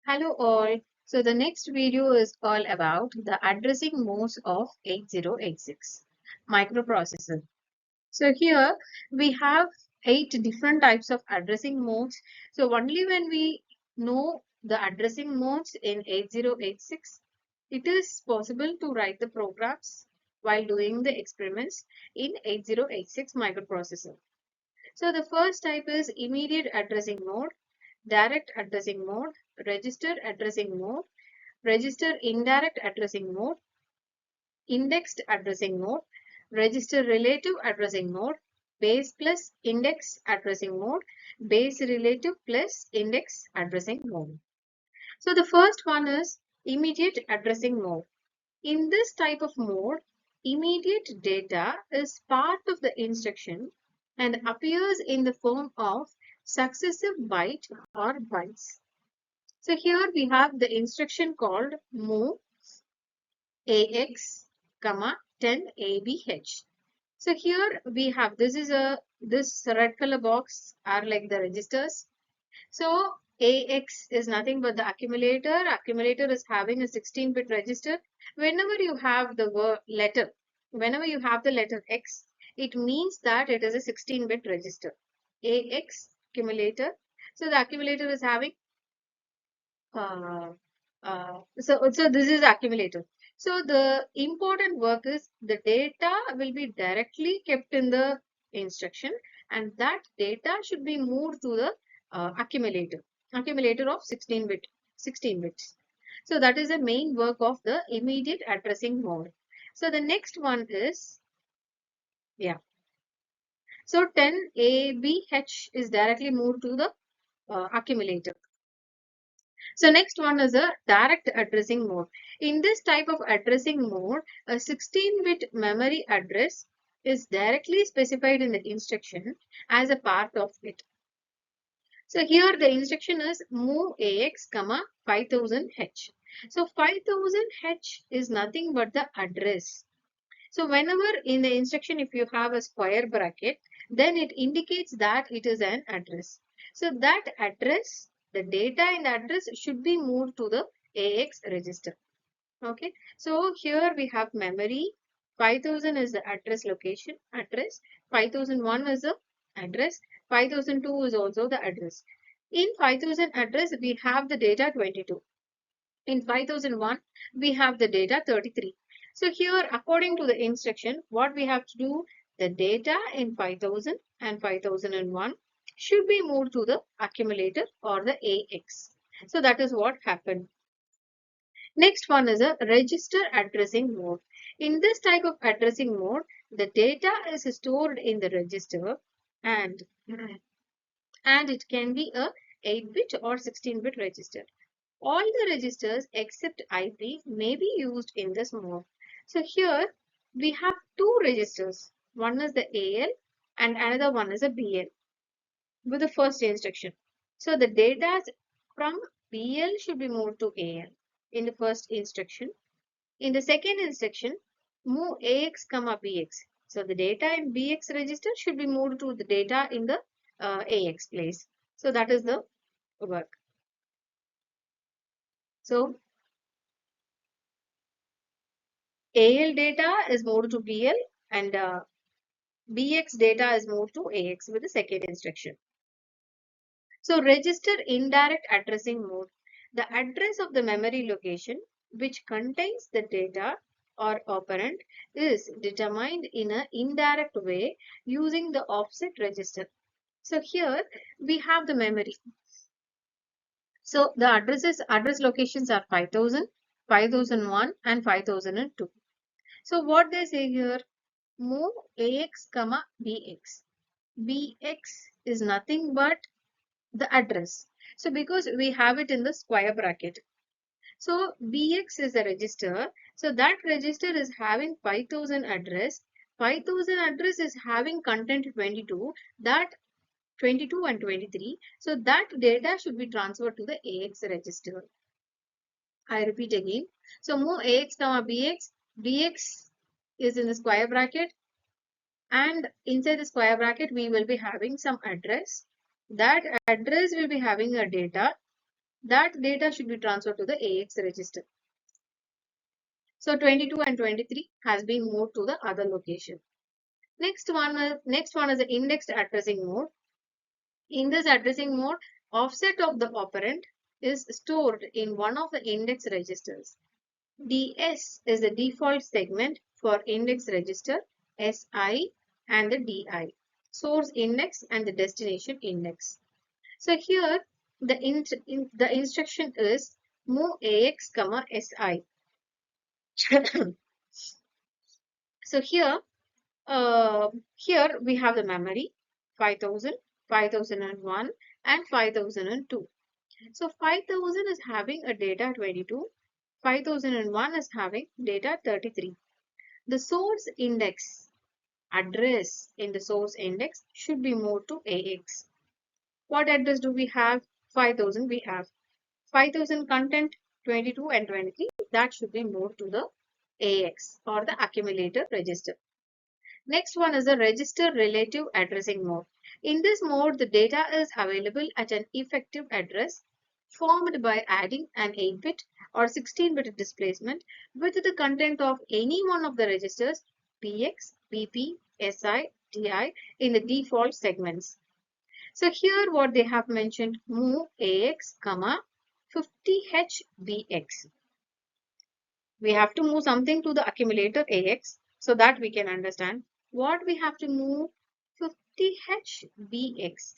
Hello all. So the next video is all about the addressing modes of 8086 microprocessor. So here we have 8 different types of addressing modes. So only when we know the addressing modes in 8086, it is possible to write the programs while doing the experiments in 8086 microprocessor. So the first type is immediate addressing mode, direct addressing mode, register addressing mode, register indirect addressing mode, indexed addressing mode, register relative addressing mode, base plus index addressing mode, base relative plus index addressing mode. So the first one is immediate addressing mode. In this type of mode, immediate data is part of the instruction and appears in the form of successive byte or bytes. So here we have the instruction called move AX, 10ABH. So here we have this red color box are like the registers. So AX is nothing but the accumulator. Accumulator is having a 16-bit register. Whenever you have the whenever you have the letter X, it means that it is a 16-bit register. AX accumulator. So the accumulator is having uh, so this is accumulator. So the important work is the data will be directly kept in the instruction, and that data should be moved to the accumulator of 16 bits. So that is the main work of the immediate addressing mode. So the next one is, yeah. So 10ABH is directly moved to the accumulator. So next one is a direct addressing mode. In this type of addressing mode, a 16-bit memory address is directly specified in the instruction as a part of it. So here the instruction is move AX, 5000H. So 5000H is nothing but the address. So whenever in the instruction if you have a square bracket, then it indicates that it is an address. So that address, the data in the address should be moved to the AX register. Okay. So here we have memory. 5000 is the address. 5001 is the address. 5002 is also the address. In 5000 address, we have the data 22. In 5001, we have the data 33. So here, according to the instruction, what we have to do, the data in 5000 and 5001 should be moved to the accumulator or the AX. So that is what happened. Next one is a register addressing mode. In this type of addressing mode, the data is stored in the register and, and it can be a 8-bit or 16-bit register. All the registers except IP may be used in this mode. So here we have two registers. One is the AL and another one is a BL with the first instruction. So the data from BL should be moved to AL in the first instruction. In the second instruction, move AX, BX. So the data in BX register should be moved to the data in the AX place. So that is the work. So AL data is moved to BL and BX data is moved to AX with the second instruction. So register indirect addressing mode. The address of the memory location which contains the data or operand is determined in an indirect way using the offset register. So here we have the memory. So the address locations are 5000, 5001 and 5002. So what they say here, move AX, BX. BX is nothing but the address. So because we have it in the square bracket. So BX is a register. So that register is having 5000 address. 5000 address is having content 22. That 22 and 23. So that data should be transferred to the AX register. I repeat again. So move AX, BX. BX is in the square bracket. And inside the square bracket, we will be having some address. That address will be having a data That data should be transferred to the AX register. So 22 and 23 has been moved to the other location. Next one is the indexed addressing mode. In this addressing mode, offset of the operand is stored in one of the index registers. DS is the default segment for index register, SI and the DI, source index and the destination index. So here the instruction is move AX, SI. So here we have the memory 5000, 5001 and 5002. So 5000 is having a data 22, 5001 is having data 33. The source index address in the source index should be moved to AX. What address do we have? 5000 we have. 5000 content 22 and 23 that should be moved to the AX or the accumulator register. Next one is the register relative addressing mode. In this mode, the data is available at an effective address formed by adding an 8-bit or 16-bit displacement with the content of any one of the registers BX, BP, SI, DI in the default segments. So here what they have mentioned, move AX, 50H BX. We have to move something to the accumulator AX so that we can understand what we have to move. 50H BX.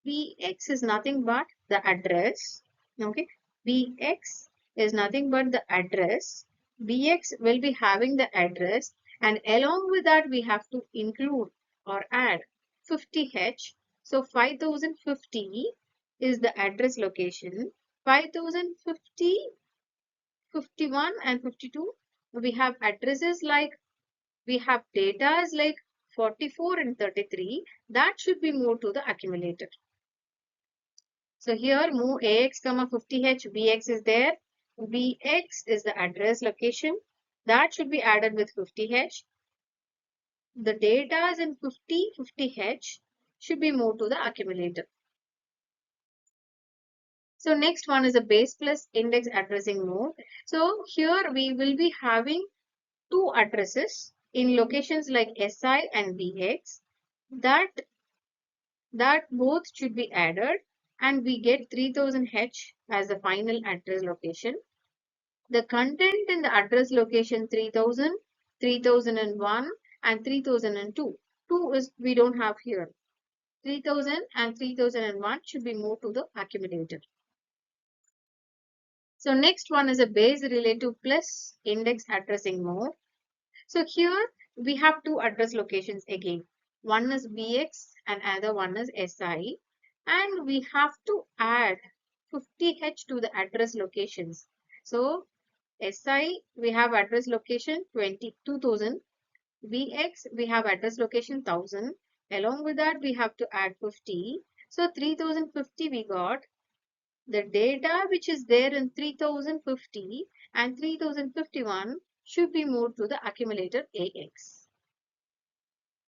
BX is nothing but the address. Okay. BX is nothing but the address. BX will be having the address, and along with that we have to include or add 50H. So 5050 is the address location. 5050, 51 and 52, we have addresses like, we have data is like 44 and 33 that should be moved to the accumulator. So here move AX, 50H, BX is there. BX is the address location that should be added with 50H. The data is in 50H should be moved to the accumulator. So next one is a base plus index addressing mode. So here we will be having two addresses in locations like SI and BX that both should be added, and we get 3000H as the final address location. The content in the address location 3000, 3001 and 3002. 2 is we don't have here. 3000 and 3001 should be moved to the accumulator. So next one is a base relative plus index addressing mode. So here we have two address locations again. One is BX and other one is SI. And we have to add 50H to the address locations. So SI, we have address location 2000. BX, we have address location 1000. Along with that, we have to add 50. So 3050 we got. The data which is there in 3050 and 3051 should be moved to the accumulator AX.